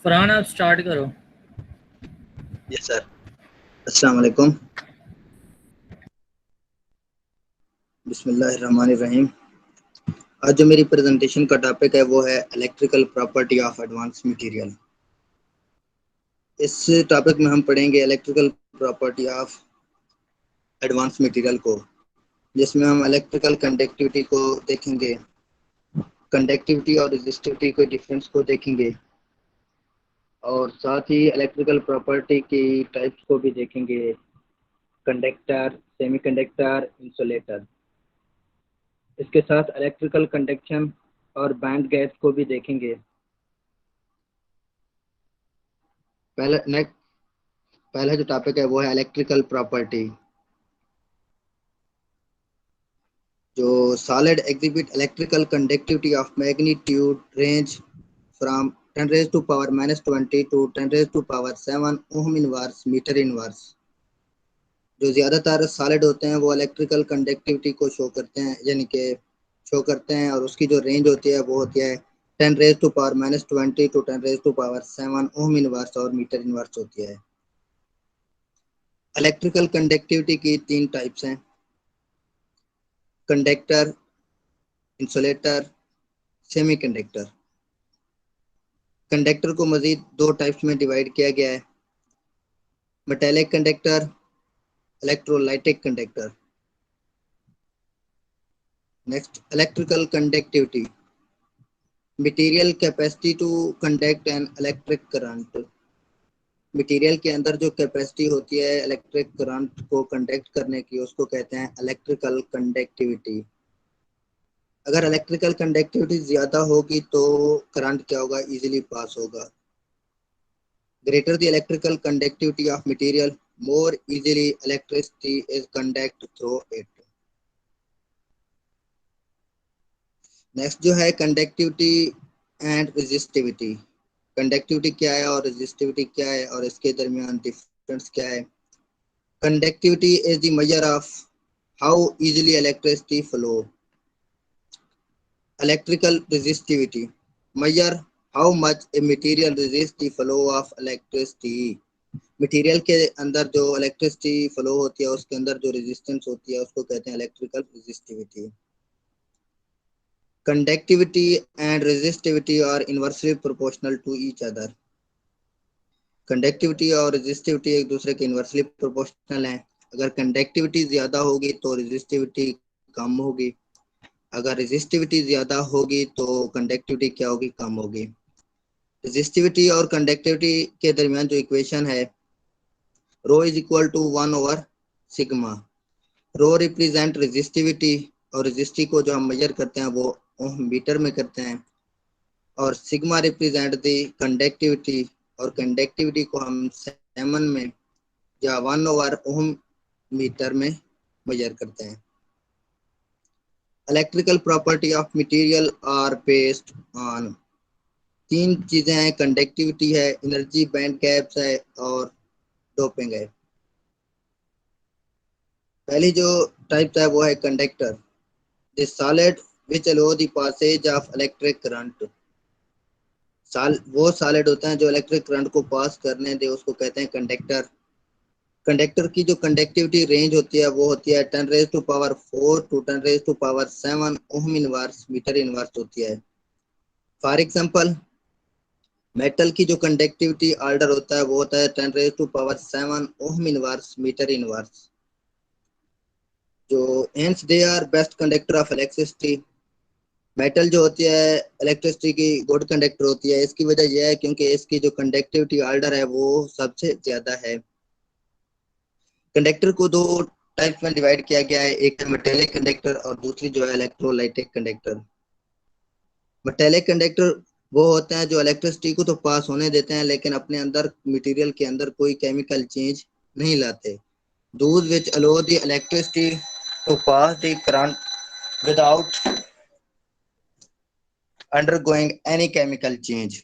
फरहान आप स्टार्ट करो। Yes sir. अस्सलाम वालेकुम। बिस्मिल्लाहिर्रहमानिर्रहीम। आज जो मेरी प्रेजेंटेशन का टॉपिक है वो है electrical property of advance material. इस टॉपिक में हम पढ़ेंगे electrical property of advance material को, जिसमें हम इलेक्ट्रिकल कंडक्टिविटी को देखेंगे, कंडक्टिविटी और रेजिस्टिविटी के डिफरेंस को देखेंगे, और साथ ही इलेक्ट्रिकल प्रॉपर्टी की टाइप्स को भी देखेंगे, कंडक्टर, सेमीकंडक्टर, इंसुलेटर। इसके साथ इलेक्ट्रिकल कंडक्शन और बैंड गैप को भी देखेंगे। पहला जो टॉपिक है वो है इलेक्ट्रिकल प्रॉपर्टी। जो solid exhibit electrical conductivity of magnitude range from 10 raised to power -20 to 10 raised to power 7 ohm inverse metre inverse. जो ज़्यादातर सॉलिड होते हैं वो इलेक्ट्रिकल कंडक्टिविटी को शो करते हैं, यानी कि शो करते हैं, और उसकी जो रेंज होती है वो होती है 10 raised to power -20 to 10 raised to power 7 ohm inverse और मीटर इनवर्स होती है। इलेक्ट्रिकल कंडक्टिविटी की तीन टाइप्स हैं, कंडक्टर, इंसुलेटर, सेमीकंडक्टर। कंडक्टर को मजीद दो टाइप्स में डिवाइड किया गया है, metallic conductor, electrolytic conductor. Next, electrical conductivity, material capacity to conduct an electric current. Material के अंदर जो कैपेसिटी होती है इलेक्ट्रिक करंट को कंडक्ट करने की, उसको कहते हैं इलेक्ट्रिकल कंडक्टिविटी। अगर इलेक्ट्रिकल कंडक्टिविटी ज़्यादा होगी तो करंट क्या होगा, इजीली पास होगा। Greater the electrical conductivity of material, more easily electricity is conduct through it। Next जो है कंडक्टिविटी एंड रेजिस्टिविटी। कंडक्टिविटी क्या है और रेजिस्टिविटी क्या है और इसके दरमियान डिफरेंस क्या है। Conductivity is the measure of how easily electricity flow. Electrical resistivity measure how much a material resists the flow of electricity। Material के अंदर जो इलेक्ट्रिसिटी फ्लो होती है उसके अंदर जो रेजिस्टेंस होती है उसको कहते हैं electrical resistivity. Conductivity and resistivity are inversely proportional to each other. Conductivity और रेजिस्टिविटी एक दूसरे के इनवर्सली प्रोपोर्शनल हैं। अगर कंडक्टिविटी ज्यादा होगी तो रेजिस्टिविटी कम होगी, अगर रेजिस्टिविटी ज्यादा होगी तो कंडक्टिविटी क्या होगी, कम होगी। रेजिस्टिविटी और कंडक्टिविटी के दरमियान जो इक्वेशन है, रो इज इक्वल टू 1/सिग्मा। रो रिप्रेजेंट रेजिस्टिविटी, और रेजिस्टिव को जो हम मेजर करते हैं वो ओम मीटर में करते हैं, और सिग्मा रिप्रेजेंट द कंडक्टिविटी, और कंडक्टिविटी को हम सेमन में या 1/ओम मीटर में मेजर करते हैं। Electrical property of material are based on तीन चीजें हैं, कंडक्टिविटी है, एनर्जी बैंड गैप्स है, और डोपिंग है। पहली जो टाइप है वो है conductor, the solid which allow the passage of electric current. वो सॉलिड होते हैं जो इलेक्ट्रिक करंट को पास करने दे, उसको कहते हैं कंडक्टर। कंडक्टर की जो कंडक्टिविटी रेंज होती है वो होती है 10 raised to power 4 to 10 raised to power 7 ohm inverse metre inverse होती है। फॉर एग्जांपल, मेटल की जो कंडक्टिविटी ऑर्डर होता है वो होता है 10 raised to power 7 ohm inverse metre inverse. जो hence they are best conductor of electricity. Metal जो होती है इलेक्ट्रिसिटी की गुड कंडक्टर होती है, इसकी वजह यह है क्योंकि इसकी जो कंडक्टिविटी ऑर्डर है वो सबसे ज्यादा है। कंडक्टर को दो टाइप्स में डिवाइड किया गया है, एक है मेटेलिक कंडक्टर और दूसरी जो है इलेक्ट्रोलाइटिक कंडक्टर। मेटेलिक कंडक्टर वो होते हैं जो इलेक्ट्रिसिटी को तो पास होने देते हैं लेकिन अपने अंदर मटेरियल के अंदर कोई केमिकल चेंज नहीं लाते। Those which allow the electricity to pass the current without undergoing any chemical change।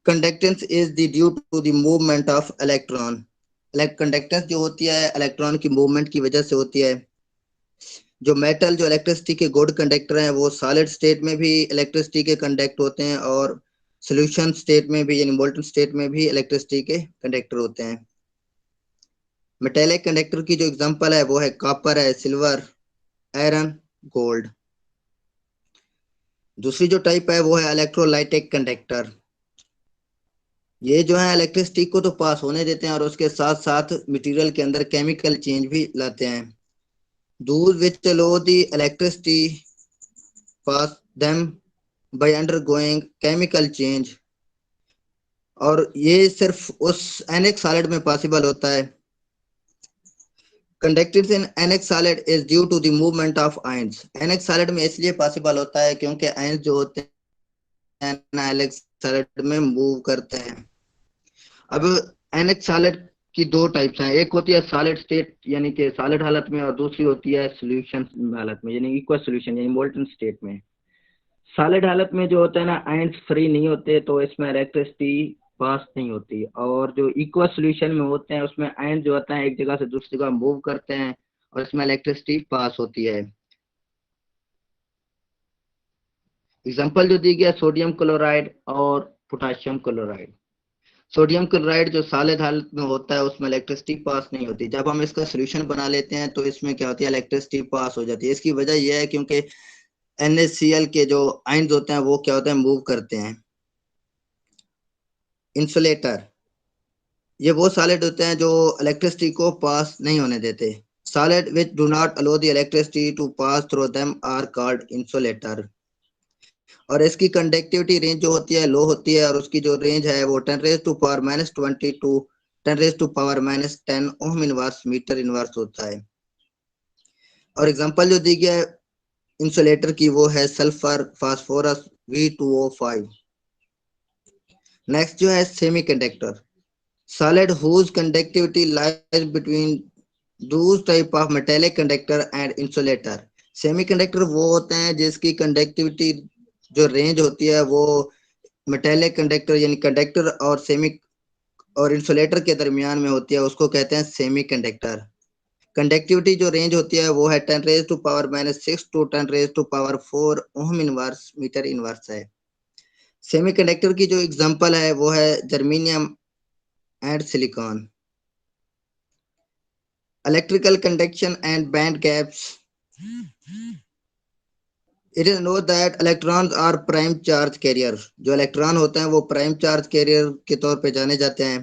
Conductance is the due to the movement of electron। Conductance जो होती है इलेक्ट्रॉन की मूवमेंट की वजह से होती है। जो मेटल जो इलेक्ट्रिसिटी के गुड कंडक्टर हैं वो सॉलिड स्टेट में भी इलेक्ट्रिसिटी के कंडक्ट होते हैं, और सोल्यूशन स्टेट में भी यानी मोल्टन स्टेट में भी इलेक्ट्रिसिटी के कंडक्टर होते हैं। मेटेलिक कंडक्टर की जो एग्जांपल है वो है कॉपर है, सिल्वर, आयरन, गोल्ड। दूसरी जो टाइप है वो है इलेक्ट्रोलाइटिक कंडक्टर। ये जो है इलेक्ट्रिसिटी को तो पास होने देते हैं और उसके साथ साथ मटेरियल के अंदर केमिकल चेंज भी लाते हैं। Through which allow the electricity pass them by undergoing chemical change. और ये सिर्फ उस एनएक्स सॉलिड में पॉसिबल होता है। Conductivity in NX solid is due to the movement of ions. NX solid में इसलिए पॉसिबल होता है क्योंकि आयंस जो होते हैं ना एनएक्स सॉलिड में मूव करते हैं। अब एनएक्स सॉलिड की दो टाइप्स हैं, एक होती है सॉलिड स्टेट यानी कि सॉलिड हालत में, और दूसरी होती है सॉल्यूशन हालत में यानी इक्वस सॉल्यूशन यानी मोल्टन स्टेट में। सॉलिड हालत में जो होता है ना आयंस फ्री नहीं होते तो इसमें इलेक्ट्रिसिटी पास नहीं होती, और जो इक्वस सॉल्यूशन में होते हैं उसमें आयन जो होता है एक जगह से दूसरी जगह मूव करते हैं और इसमें इलेक्ट्रिसिटी पास होती है। एग्जांपल जो दी गया सोडियम क्लोराइड और पोटाशियम क्लोराइड। सोडियम क्लोराइड जो सॉलिड हालत में होता है उसमें इलेक्ट्रिसिटी पास नहीं होती। जब हम इसका सोल्यूशन बना लेते हैं तो इसमें क्या होती है, इलेक्ट्रिसिटी पास हो जाती है। इसकी वजह यह है क्योंकि NaCl के जो आयन्स होते हैं वो क्या होते हैं, मूव करते हैं। इंसुलेटर, ये वो सॉलिड होते हैं जो इलेक्ट्रिसिटी को पास नहीं होने देते। Solid which do not allow the electricity to pass through them are called insulator. और इसकी कंडक्टिविटी रेंज जो होती है लो होती है, और उसकी जो रेंज है वो 10⁻⁻20 to 10⁻⁻10 ohm inverse metre inverse होता है। और एग्जांपल जो दी गया है इंसुलेटर की वो है सल्फर फास्फोरस V2O5। नेक्स्ट जो है semiconductor, solid whose conductivity lies between those type of metallic conductor and insulator। Semiconductor वो होते हैं जिसकी कंडक्टिविटी जो रेंज होती है वो मेटेलिक कंडक्टर यानी कंडक्टर और सेमी और इंसुलेटर के दरमियान में होती है, उसको कहते हैं सेमीकंडक्टर। कंडक्टिविटी जो रेंज होती है वो है 10⁻⁻6 to 10⁻⁴ ohm inverse metre inverse है। सेमीकंडक्टर की जो एग्जांपल है वो है germanium and silicon. Electrical conduction and band gaps. It is known that electrons are prime charge carrier। जो इलेक्ट्रॉन होते हैं वो प्राइम चार्ज कैरियर के तौर पे जाने जाते हैं।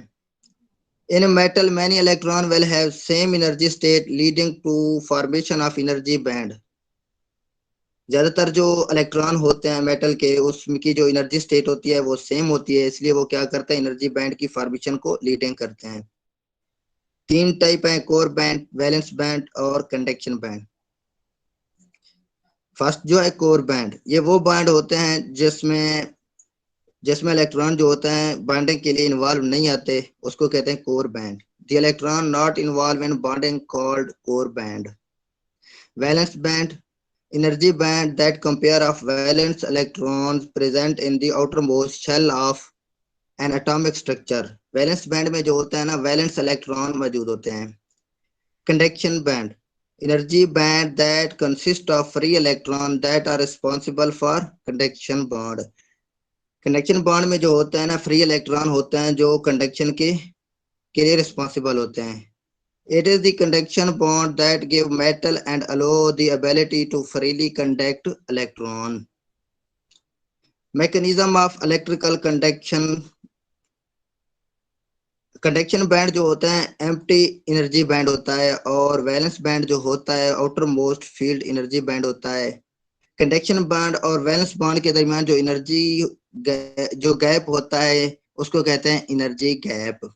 In a metal, many electron will have same energy state leading to formation of energy band। ज्यादातर जो इलेक्ट्रॉन होते हैं मेटल के उसकी जो एनर्जी स्टेट होती है वो सेम होती है, इसलिए वो क्या करते हैं, एनर्जी बैंड की फॉर्मेशन को लीडिंग करते हैं। तीन टाइप है, कोर बैंड, वैलेंस बैंड और कंडक्शन बैंड। फर्स्ट जो है कोर बैंड, ये वो बैंड होते हैं जिसमें जिसमें इलेक्ट्रॉन जो होते हैं बॉन्डिंग के लिए इन्वॉल्व नहीं आते, उसको कहते हैं core band. The electron not involve in bonding called core band. Valence band, energy band that compare of valence electrons present in the outermost shell of an atomic structure। Valence band में जो होता है ना valence electron मौजूद होते हैं। Conduction band, energy band that consist of free electron that are responsible for conduction bond। Conduction bond में जो होता है ना फ्री इलेक्ट्रॉन होते हैं जो कंडक्शन के लिए रिस्पॉन्सिबल होते हैं। It is the conduction bond that give metal and allow the ability to freely conduct electron। Mechanism of electrical conduction, conduction band जो होता है एम्प्टी एनर्जी बैंड होता है, और वैलेंस बैंड जो होता है outer most field energy band होता है। कंडक्शन बैंड और वैलेंस बैंड के दरमियान जो एनर्जी जो गैप होता है उसको कहते हैं एनर्जी गैप।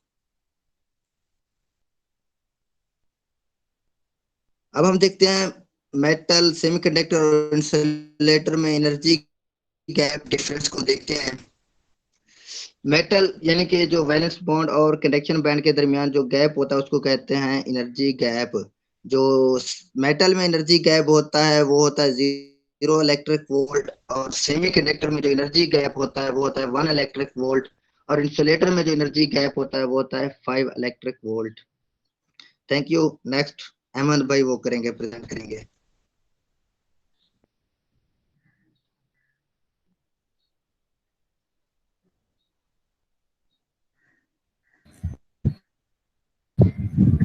अब हम देखते हैं मेटल, सेमीकंडक्टर और इंसुलेटर में एनर्जी गैप डिफरेंस को देखते हैं। मेटल यानी कि जो वैलेंस बॉन्ड और कंडक्शन बैंड के दरमियान जो गैप होता है उसको कहते हैं एनर्जी गैप। जो मेटल में एनर्जी गैप होता है वो होता है 0 इलेक्ट्रिक वोल्ट, और सेमीकंडक्टर में जो एनर्जी गैप होता है वो होता है 1 इलेक्ट्रिक वोल्ट, और इंसुलेटर में जो एनर्जी गैप होता है वो होता है 5 electric volt. Thank you. Next Ahmad भाई वो करेंगे, प्रेजेंट करेंगे।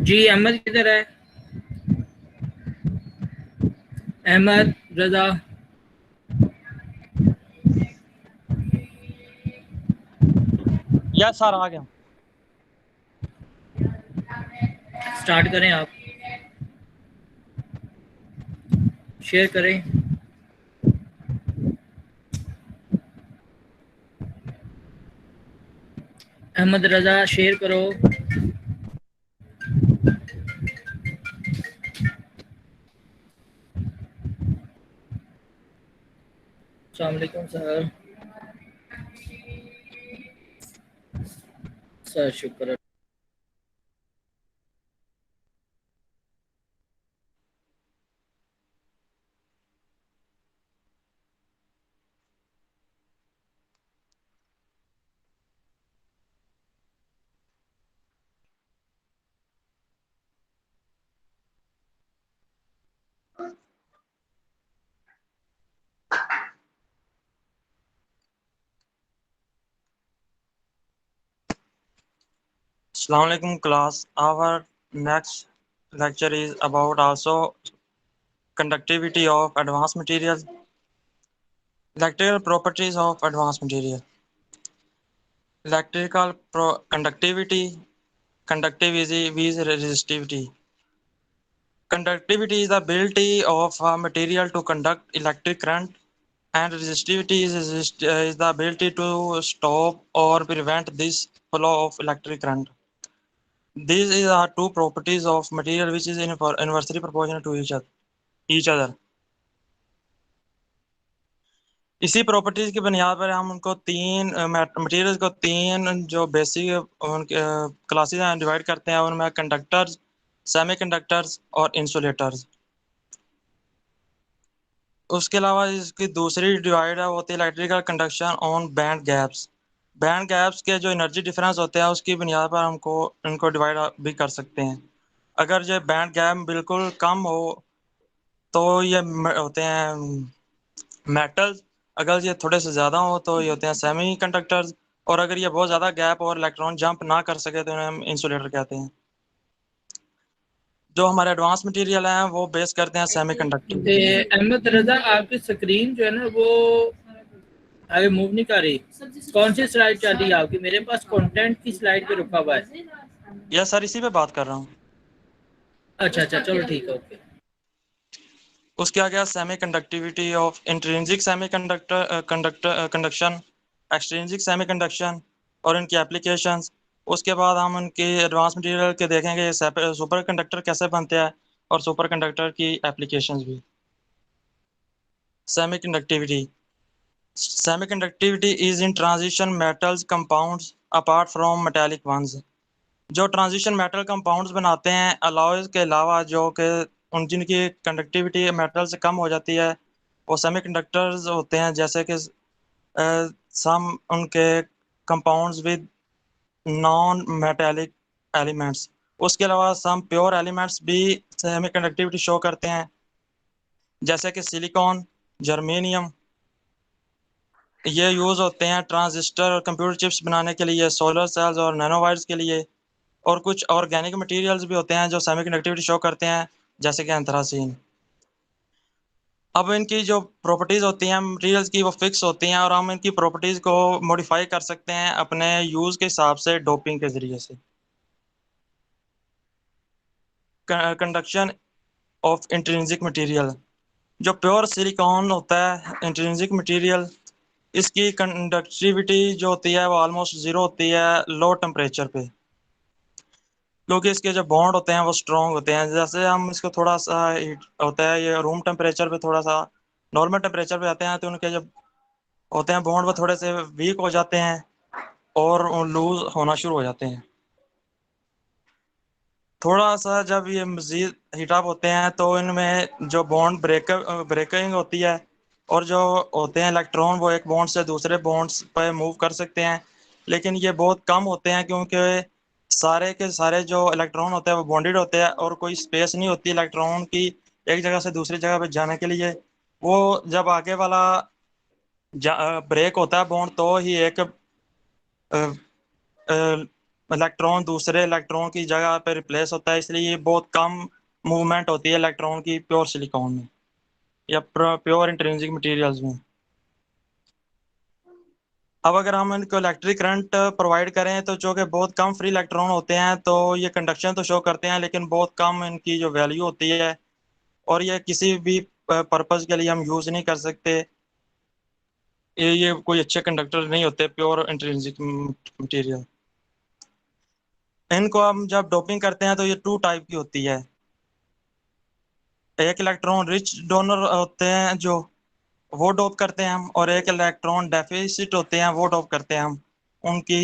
जी अहमद किधर है? अहमद रजा। यस सर, आ गया। स्टार्ट करें आप, शेयर करें। अहमद रजा शेयर करो। अस्सलाम वालेकुम सर। सर शुक्र। Assalamu alaikum class. Our next lecture is about also conductivity of advanced materials, electrical properties of advanced material. Electrical conductivity, conductive is resistivity. Conductivity is the ability of a material to conduct electric current, and resistivity is the ability to stop or prevent this flow of electric current. These are two properties of material which is inversely proportional to each other. इसी properties की बुनियाद पर हम उनको तीन materials को तीन जो बेसिक क्लासेस हैं डिवाइड करते हैं, उनमें कंडक्टर्स, सेमीकंडक्टर्स और इंसुलेटर्स। उसके अलावा इसकी दूसरी डिवाइड है वो होती है electrical conduction on band gaps. Band gaps के जो एनर्जी डिफरेंस होते हैं उसकी बुनियाद पर हमको इनको डिवाइड भी कर सकते हैं। अगर जो बैंड गैप बिल्कुल कम हो तो ये होते हैं मेटल्स, अगर ये थोड़े से ज़्यादा हो तो ये होते हैं सेमी कंडक्टर्स, और अगर ये बहुत ज़्यादा गैप और इलेक्ट्रॉन जंप ना कर सके तो इन्हें हम इंसुलेटर कहते हैं। जो हमारे एडवांस मटेरियल हैं वो बेस करते हैं सेमी कंडक्टिविटी। अहमद रजा आपकी स्क्रीन जो है ना वो आगे मूव नहीं कर रही। कौन सी स्लाइड चल रही है आपकी? मेरे पास कंटेंट की स्लाइड पे रुका हुआ है। यस सर, इसी पे बात कर रहा हूँ। अच्छा अच्छा, चलो ठीक है, ओके। उसके आगे semi conductivity of intrinsic semi conduction, extrinsic semi conduction और इनकी एप्लीकेशंस। उसके बाद हम उनके एडवांस मटेरियल के देखेंगे सुपर कंडक्टर कैसे बनते हैं और सुपर कंडक्टर की एप्लीकेशंस भी। Semi conductivity, semiconductivity is in transition metals compounds apart from metallic ones. जो ट्रांजिशन मेटल कंपाउंड्स बनाते हैं अलॉयज के अलावा, जो कि उन जिनकी कंडक्टिविटी मेटल से कम हो जाती है, वो सेमीकंडक्टर्स होते हैं, जैसे कि सम उनके compounds with non metallic elements. उसके अलावा सम प्योर एलिमेंट्स भी सेमीकंडक्टिविटी शो करते हैं, जैसे कि सिलिकॉन, जर्मेनियम। ये यूज़ होते हैं ट्रांजिस्टर और कंप्यूटर चिप्स बनाने के लिए, सोलर सेल्स और नैनोवायर्स के लिए। और कुछ ऑर्गेनिक मटेरियल्स भी होते हैं जो सेमी कंडक्टिविटी शो करते हैं, जैसे कि एंथ्रासीन। अब इनकी जो प्रॉपर्टीज होती हैं मटेरियल्स की वो फिक्स होती हैं, और हम इनकी प्रॉपर्टीज को मॉडिफाई कर सकते हैं अपने यूज के हिसाब से डोपिंग के जरिए से। कंडक्शन ऑफ इंट्रिंसिक मटेरियल, जो प्योर सिलिकॉन होता है इंट्रिंसिक मटेरियल, इसकी कंडक्टिविटी जो होती है वो ऑलमोस्ट जीरो होती है लो टेम्परेचर पे, क्योंकि इसके जो बॉन्ड होते हैं वो स्ट्रॉन्ग होते हैं। जैसे हम इसको थोड़ा सा हीट होता है, ये रूम टेम्परेचर पे थोड़ा सा नॉर्मल टेम्परेचर पे आते हैं तो उनके जो होते हैं बॉन्ड वो थोड़े से वीक हो जाते हैं और लूज होना शुरू हो जाते हैं। थोड़ा सा जब ये मजीद हीटअप होते हैं तो इनमें जो बॉन्ड ब्रेकिंग होती है, और जो होते हैं इलेक्ट्रॉन वो एक बॉन्ड से दूसरे बॉन्ड्स पर मूव कर सकते हैं, लेकिन ये बहुत कम होते हैं क्योंकि सारे के सारे जो इलेक्ट्रॉन होते हैं वो बॉन्डेड होते हैं और कोई स्पेस नहीं होती इलेक्ट्रॉन की एक जगह से दूसरी जगह पे जाने के लिए। वो जब आगे वाला ब्रेक होता है बॉन्ड तो ही एक इलेक्ट्रॉन दूसरे इलेक्ट्रॉन की जगह पे रिप्लेस होता है, इसलिए ये बहुत कम मूवमेंट होती है इलेक्ट्रॉन की प्योर सिलिकॉन में या प्योर इंट्रिंसिक मटेरियल्स में। अब अगर हम इनको इलेक्ट्रिक करंट प्रोवाइड करें तो जो कि बहुत कम फ्री इलेक्ट्रॉन होते हैं, तो ये कंडक्शन तो शो करते हैं लेकिन बहुत कम इनकी जो वैल्यू होती है, और ये किसी भी पर्पस के लिए हम यूज नहीं कर सकते। ये कोई अच्छे कंडक्टर नहीं होते प्योर इंट्रिंसिक मटेरियल। इनको हम जब डोपिंग करते हैं तो ये 2 टाइप की होती है। एक इलेक्ट्रॉन रिच डोनर होते हैं जो वो डोप करते हैं हम, और एक इलेक्ट्रॉन डेफिसिट होते हैं वो डोप करते हैं हम उनकी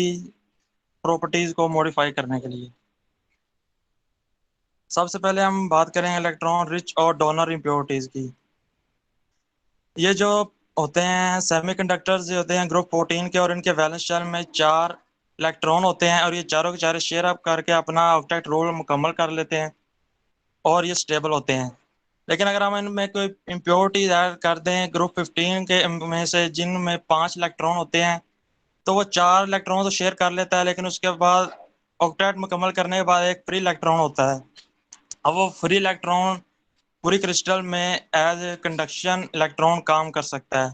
प्रॉपर्टीज को मॉडिफाई करने के लिए। सबसे पहले हम बात करें इलेक्ट्रॉन रिच और डोनर इम्प्योरिटीज की। ये जो होते हैं सेमीकंडक्टर्स जो होते हैं ग्रुप 14 के, और इनके वैलेंस शेल में 4 इलेक्ट्रॉन होते हैं, और ये चारों के चारों शेयर अप करके अपना ऑक्टेट रोल मुकम्मल कर लेते हैं और ये स्टेबल होते हैं। लेकिन अगर हम इनमें कोई इम्प्योरिटीज ऐड कर दें ग्रुप 15 के में से, जिनमें 5 इलेक्ट्रॉन होते हैं, तो वो 4 इलेक्ट्रॉन तो शेयर कर लेता है, लेकिन उसके बाद ऑक्टेट मुकम्मल करने के बाद एक फ्री इलेक्ट्रॉन होता है। अब वो फ्री इलेक्ट्रॉन पूरी क्रिस्टल में एज ए कंडक्शन इलेक्ट्रॉन काम कर सकता है।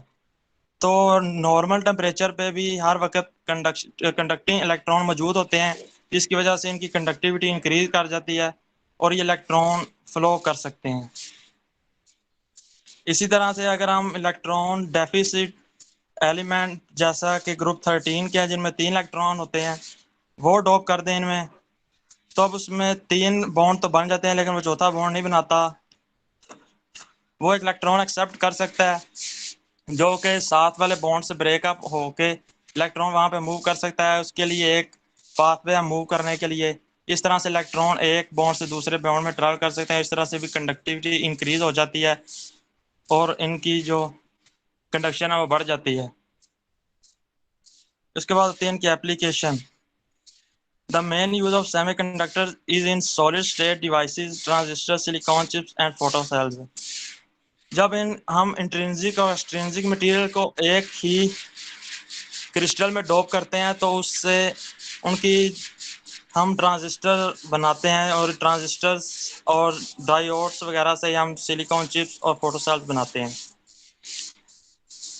तो नॉर्मल टेम्परेचर पे भी हर वक्त कंडक्टिंग इलेक्ट्रॉन मौजूद होते हैं, जिसकी वजह से इनकी कंडक्टिविटी इंक्रीज कर जाती है और ये इलेक्ट्रॉन फ्लो कर सकते हैं। इसी तरह से अगर हम इलेक्ट्रॉन डेफिसिट एलिमेंट जैसा कि ग्रुप 13 के हैं, जिनमें 3 इलेक्ट्रॉन होते हैं, वो डोप कर दें इनमें, तो अब उसमें 3 बॉन्ड तो बन जाते हैं, लेकिन वो चौथा बॉन्ड नहीं बनाता। वो एक इलेक्ट्रॉन एक्सेप्ट कर सकता है जो कि साथ वाले बॉन्ड से ब्रेकअप होके इलेक्ट्रॉन वहां पे मूव कर सकता है। उसके लिए एक पाथवे है मूव करने के लिए। इस तरह से इलेक्ट्रॉन एक बॉन्ड से दूसरे बॉन्ड में ट्रैवल कर सकते हैं। इस तरह से भी कंडक्टिविटी इंक्रीज हो जाती है और इनकी जो कंडक्शन है वो बढ़ जाती है। उसके बाद होती है इनकी application. The main use of semiconductors is in solid state devices, transistors, silicon chips and photocells. जब हम इंट्रिंसिक और एक्सट्रिंसिक मटेरियल को एक ही क्रिस्टल में डोप करते हैं तो उससे उनकी हम ट्रांजिस्टर बनाते हैं, और ट्रांजिस्टर्स और डायोड्स वगैरह से हम सिलिकॉन चिप्स और फोटोसेल्स बनाते हैं।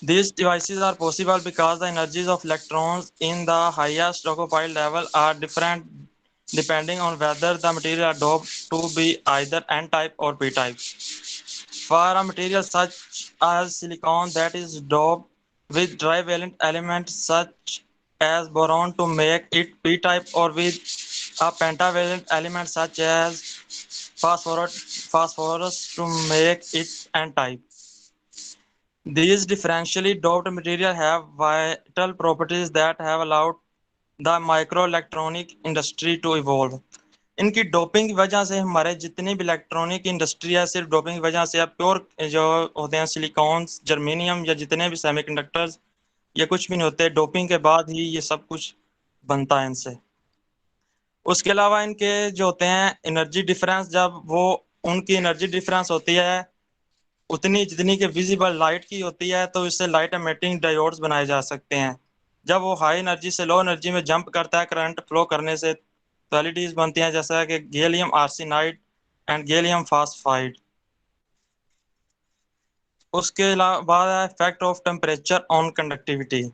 These devices are possible because the energies of electrons in the highest occupied level are different depending on whether the material are doped to be either n-type or p-type. For a material such as silicon that is doped with trivalent elements such as boron to make it p-type, or with a pentavalent element such as phosphorus to make it n-type. These differentially doped materials have vital properties that have allowed the microelectronic industry to evolve. इनकी doping की वजह से हमारे जितनी भी electronic industry है, सिर्फ doping की वजह से अब प्योर जो होते हैं सिलिकॉन, जर्मेनियम या जितने भी सेमीकंडक्टर्स, ये कुछ भी नहीं होते। डोपिंग के बाद ही ये सब कुछ बनता है इनसे। उसके अलावा इनके जो होते हैं एनर्जी डिफरेंस, जब वो उनकी एनर्जी डिफरेंस होती है उतनी जितनी कि विजिबल लाइट की होती है, तो इससे लाइट एमिटिंग डायोड्स बनाए जा सकते हैं। जब वो हाई एनर्जी से लो एनर्जी में जंप करता है करंट फ्लो करने से, तो एलईडीज बनती हैं, जैसा कि gallium arsenide and gallium phosphide. उसके बाद effect of temperature on conductivity.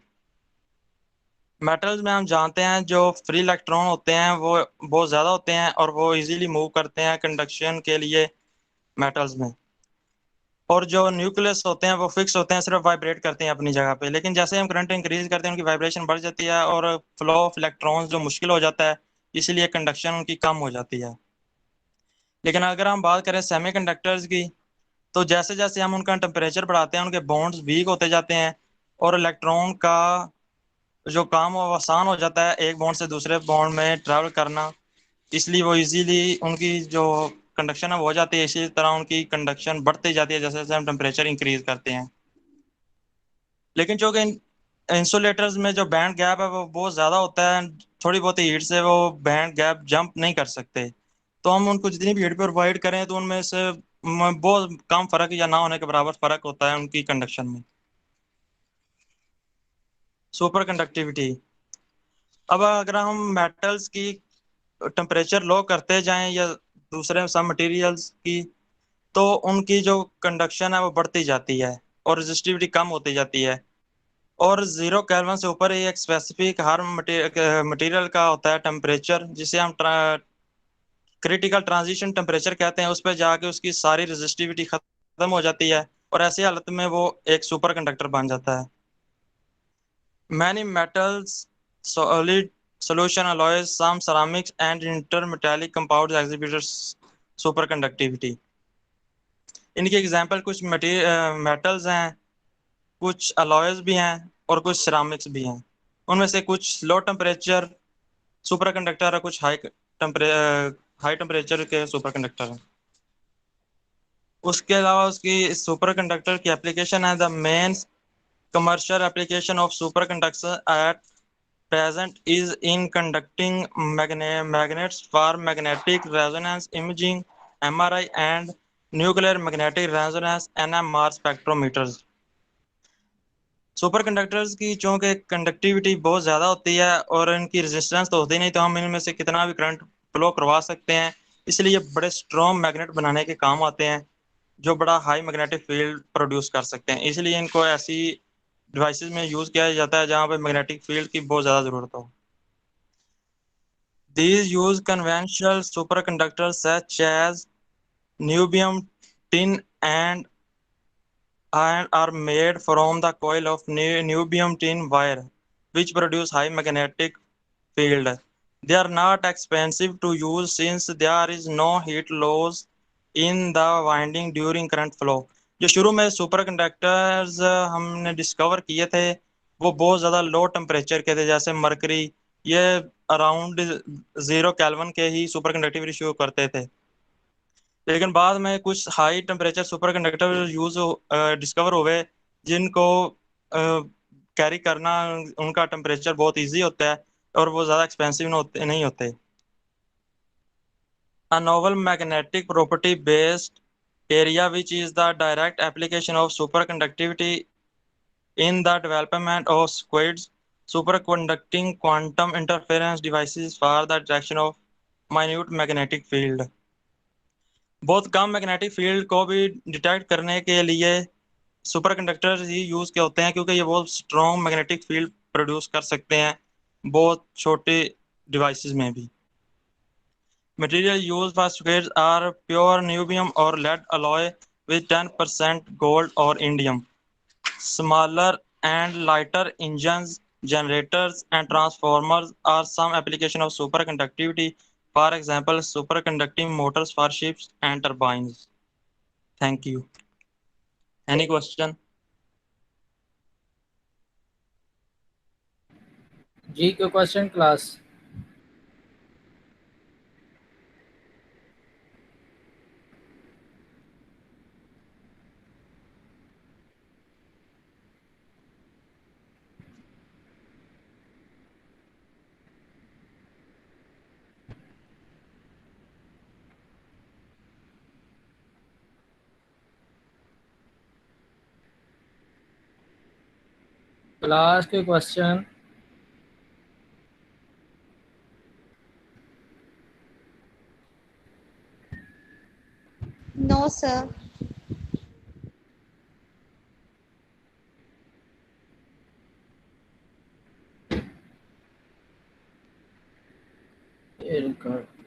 Metals में हम जानते हैं जो फ्री इलेक्ट्रॉन होते हैं वो बहुत ज़्यादा होते हैं और वो इजीली मूव करते हैं कंडक्शन के लिए मेटल्स में। और जो न्यूक्लियस होते हैं वो फिक्स होते हैं, सिर्फ वाइब्रेट करते हैं अपनी जगह पे। लेकिन जैसे हम करंट इंक्रीज करते हैं उनकी वाइब्रेशन बढ़ जाती है और फ्लो ऑफ इलेक्ट्रॉन्स जो मुश्किल हो जाता है, इसलिए कंडक्शन उनकी कम हो जाती है। लेकिन अगर हम बात करें सेमीकंडक्टर्स की, तो जैसे जैसे हम उनका टेम्परेचर बढ़ाते हैं उनके बॉन्ड्स वीक होते जाते हैं और इलेक्ट्रॉन का जो काम है वो आसान हो जाता है एक बॉन्ड से दूसरे बॉन्ड में ट्रैवल करना। इसलिए वो इजीली उनकी जो कंडक्शन है वो हो जाती है। इसी तरह उनकी कंडक्शन बढ़ती जाती है जैसे जैसे हम टेम्परेचर इंक्रीज करते हैं। लेकिन जो कि इंसुलेटर्स में जो बैंड गैप है वो बहुत ज़्यादा होता है, थोड़ी बहुत हीट से वो बैंड गैप जंप नहीं कर सकते। तो हम उनको जितनी भी हीट प्रोवाइड करें तो उनमें से बहुत कम फर्क या ना होने के बराबर फर्क होता है उनकी कंडक्शन में। Super conductivity. अब अगर हम मेटल्स की टेम्परेचर लो करते जाएं या दूसरे सब मटेरियल्स की, तो उनकी जो कंडक्शन है वो बढ़ती जाती है और रेजिस्टिविटी कम होती जाती है। और 0 केल्विन से ऊपर ही एक स्पेसिफिक हर मटेरियल का होता है टेम्परेचर, जिसे हम क्रिटिकल ट्रांजिशन टेम्परेचर कहते हैं। उस पर जाके उसकी सारी रेजिस्टिविटी खत्म हो जाती है और ऐसी हालत में वो एक सुपर कंडक्टर बन जाता है। Many metals, solid solution alloys, some ceramics and intermetallic compounds exhibit superconductivity. इनके एग्जांपल कुछ मेटल्स हैं, कुछ अलॉयज भी हैं और कुछ सिरामिक्स भी हैं। उनमें से कुछ लो टेम्परेचर सुपर कंडक्टर है, कुछ हाई टेम्परेचर के सुपर कंडक्टर हैं। उसके अलावा उसकी सुपर कंडक्टर की एप्लीकेशन है, the main commercial application of superconductor at present is in conducting magnets for magnetic resonance imaging, MRI, and nuclear magnetic resonance NMR spectrometers. Super conductors की चूंकि conductivity बहुत ज़्यादा होती है और इनकी रेजिस्टेंस तो होती नहीं, तो हम इनमें से कितना भी करंट फ्लो करवा सकते हैं। इसलिए ये बड़े स्ट्रॉन्ग मैग्नेट बनाने के काम आते हैं जो बड़ा हाई मैग्नेटिक फील्ड प्रोड्यूस कर सकते हैं। इसलिए इनको ऐसी डिवाइसेस में यूज किया जाता है जहां पे मैग्नेटिक फील्ड की बहुत ज्यादा जरूरत हो। These use conventional superconductors such as niobium tin and are made from the coil of niobium tin wire, which produce high magnetic field. They are not expensive to use since there is no heat loss in the winding during current flow. जो शुरू में super conductors हमने discover किए थे वो बहुत ज़्यादा low temperature के थे, जैसे मरकरी। ये अराउंड 0 केल्विन के ही सुपर कंडक्टिविटी शो करते थे, लेकिन बाद में कुछ high temperature super conductor use discover हुए जिनको कैरी करना उनका टेम्परेचर बहुत इजी होता है और वो ज़्यादा एक्सपेंसिव नहीं होते। A novel magnetic property based area which is the direct application of superconductivity in the development of SQUIDs, superconducting quantum interference devices for the detection of minute magnetic field. बहुत कम magnetic field को भी detect करने के लिए super conductor ही use के होते हैं, क्योंकि ये बहुत स्ट्रॉन्ग मैग्नेटिक फील्ड प्रोड्यूस कर सकते हैं बहुत छोटे डिवाइसेस में भी। Material used for switches are pure niobium or lead alloy with 10% gold or indium. Smaller and lighter engines, generators, and transformers are some application of superconductivity. For example, superconducting motors for ships and turbines. Thank you. Any question? जी कोई question class? Class के question? No, sir. ये record